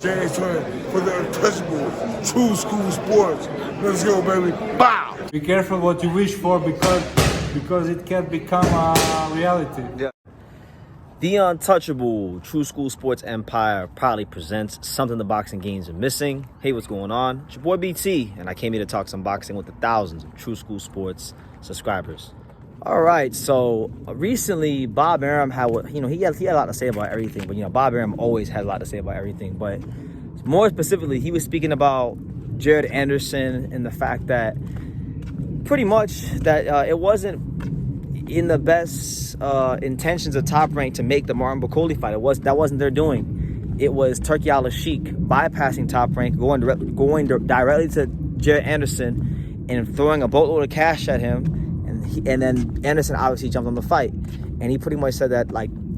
James Turner for the untouchable True School Sports. Let's go, baby. Bow! Be careful what you wish for because it can become a reality. Yeah. The untouchable True School Sports Empire proudly presents something the boxing games are missing. Hey, what's going on? It's your boy BT, and I came here to talk some boxing with the thousands of True School Sports subscribers. All right, so recently Bob Arum had he had a lot to say about everything, but Bob Arum always had a lot to say about everything. But more specifically, he was speaking about Jared Anderson and the fact that pretty much that it wasn't in the best intentions of Top Rank to make the Martin Bakole fight. That wasn't their doing. It was Turki Al-Sheikh bypassing Top Rank, going directly to Jared Anderson and throwing a boatload of cash at him. And then Anderson obviously jumped on the fight, and he pretty much said that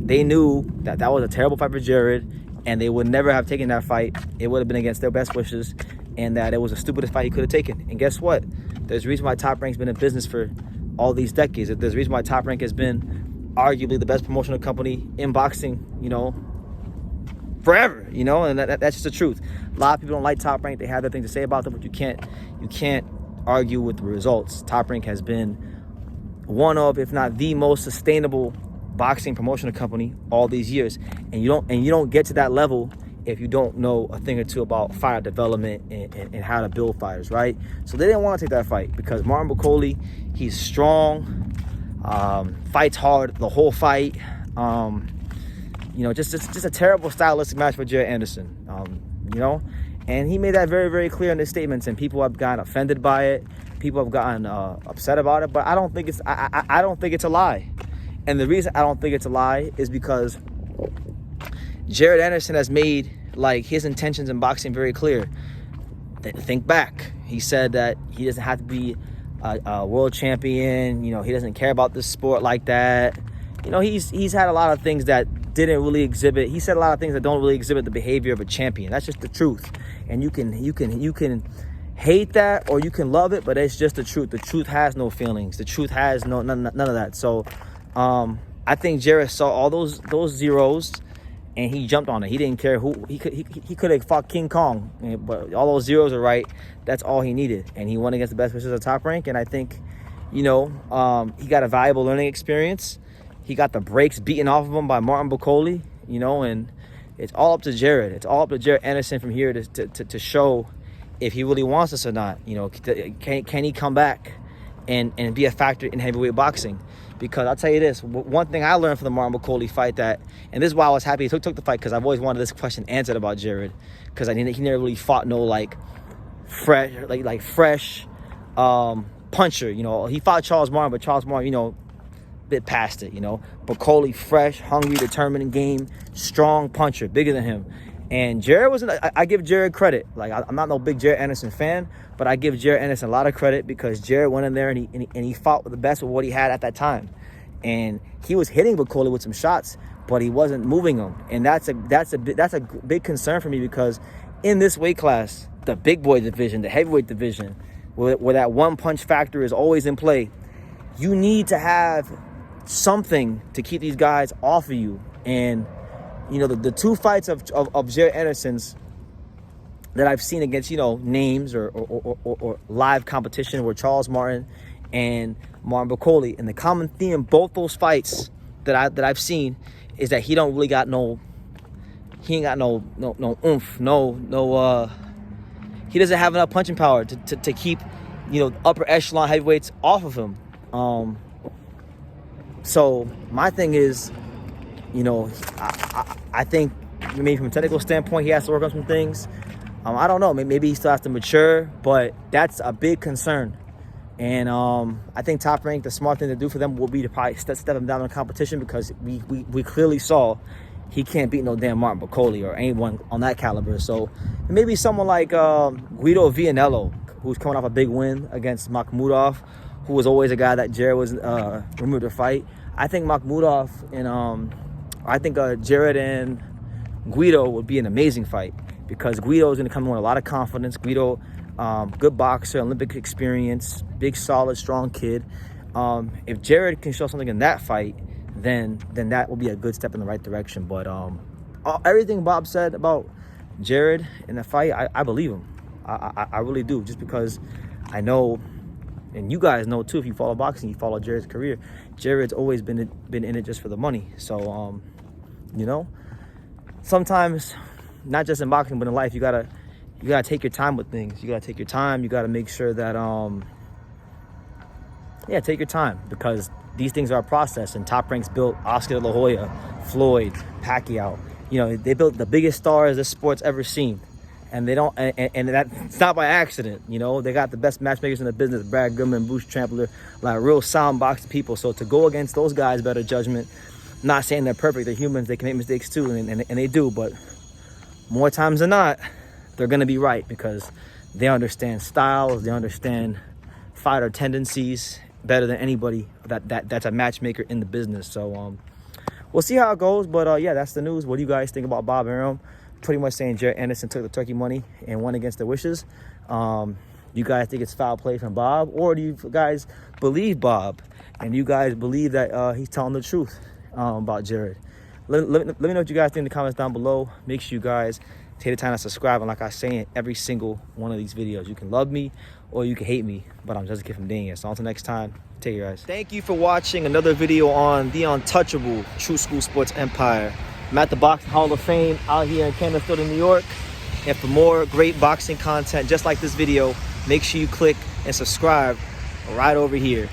they knew that was a terrible fight for Jared, and they would never have taken that fight. It would have been against their best wishes, and that it was the stupidest fight he could have taken. And guess what? There's a reason why Top Rank's been in business for all these decades. There's a reason why Top Rank has been arguably the best promotional company in boxing, forever, and that's just the truth. A lot of people don't like Top Rank. They have their things to say about them, but you can't argue with the results. Top Rank has been one of, if not the most sustainable boxing promotional company all these years, and you don't get to that level if you don't know a thing or two about fighter development and how to build fighters, right? So they didn't want to take that fight because Martin Bakole, he's strong, fights hard the whole fight. Just a terrible stylistic match for Jared Anderson. And he made that very, very clear in his statements, and people have gotten offended by it. People have gotten upset about it, but I don't think it's a lie. And the reason I don't think it's a lie is because Jared Anderson has made his intentions in boxing very clear. Think back. He said that he doesn't have to be a world champion. He doesn't care about this sport like that. He's had a lot of things that didn't really exhibit. He said a lot of things that don't really exhibit the behavior of a champion. That's just the truth. And you can hate that or you can love it, but it's just the truth. The truth has no feelings. The truth has none of that. So I think Jared saw all those zeros and he jumped on it. He didn't care who. He could have fought King Kong, but all those zeros are right. That's all he needed, and he won against the best players of Top Rank. And I think he got a valuable learning experience. He got the brakes beaten off of him by Martin Bakole, and it's all up to Jared. It's all up to Jared Anderson from here to show if he really wants this or not. Can he come back and be a factor in heavyweight boxing? Because I'll tell you this, one thing I learned from the Martin Bakole fight and this is why I was happy he took the fight, because I've always wanted this question answered about Jared, because he never really fought no fresh puncher. He fought Charles Martin, but Charles Martin, bit past it. Bakole, fresh, hungry, determined, game, strong puncher, bigger than him. And Jared wasn't. I give Jared credit. I'm not no big Jared Anderson fan, but I give Jared Anderson a lot of credit because Jared went in there and he fought with the best with what he had at that time, and he was hitting Bakole with some shots, but he wasn't moving him, and that's a big concern for me, because in this weight class, the big boy division, the heavyweight division, where that one punch factor is always in play, you need to have something to keep these guys off of you. And the two fights of Jared Anderson's that I've seen against, names or live competition were Charles Martin and Martin Bakole. And the common theme in both those fights that I've seen is that he ain't got no oomph, he doesn't have enough punching power to keep, upper echelon heavyweights off of him. So my thing is, I think maybe from a technical standpoint, he has to work on some things. I don't know. Maybe he still has to mature, but that's a big concern. And I think Top Rank, the smart thing to do for them will be to probably step him down in the competition, because we clearly saw he can't beat no damn Martin Bakole or anyone on that caliber. So maybe someone like Guido Vianello, who's coming off a big win against Makhmudov, who was always a guy that Jared was removed to fight. I think Makhmudov and Jared and Guido would be an amazing fight, because Guido is going to come in with a lot of confidence. Guido, good boxer, Olympic experience, big, solid, strong kid. If Jared can show something in that fight, then that will be a good step in the right direction. But everything Bob said about Jared in the fight, I believe him. I really do, just because I know, and you guys know too, if you follow boxing, you follow Jared's career. Jared's always been in it just for the money. So you know, sometimes, not just in boxing but in life, you gotta take your time with things. You gotta take your time. You gotta make sure that yeah, take your time, because these things are a process. And Top Rank's built Oscar De La Hoya, Floyd, Pacquiao. You know, they built the biggest stars this sport's ever seen. And they don't, and that's not by accident. You know, they got the best matchmakers in the business, Brad Goodman, Bruce Trampler, like real sound boxing people. So to go against those guys, better judgment. Not saying they're perfect, they're humans, they can make mistakes too, and they do, but more times than not, they're gonna be right, because they understand styles, they understand fighter tendencies better than anybody that's a matchmaker in the business. So we'll see how it goes, but yeah, that's the news. What do you guys think about Bob Arum? Pretty much saying Jared Anderson took the turkey money and went against their wishes. You guys think it's foul play from Bob, or do you guys believe Bob, and you guys believe that he's telling the truth about Jared? Let me know what you guys think in the comments down below. Make sure you guys take the time to subscribe, and like I say in every single one of these videos, you can love me or you can hate me, but I'm just a kid from Dania. So until next time, take care, guys. Thank you for watching another video on the untouchable True School Sports Empire. I'm at the Boxing Hall of Fame out here in Canterfield, in New York. And for more great boxing content just like this video, make sure you click and subscribe right over here.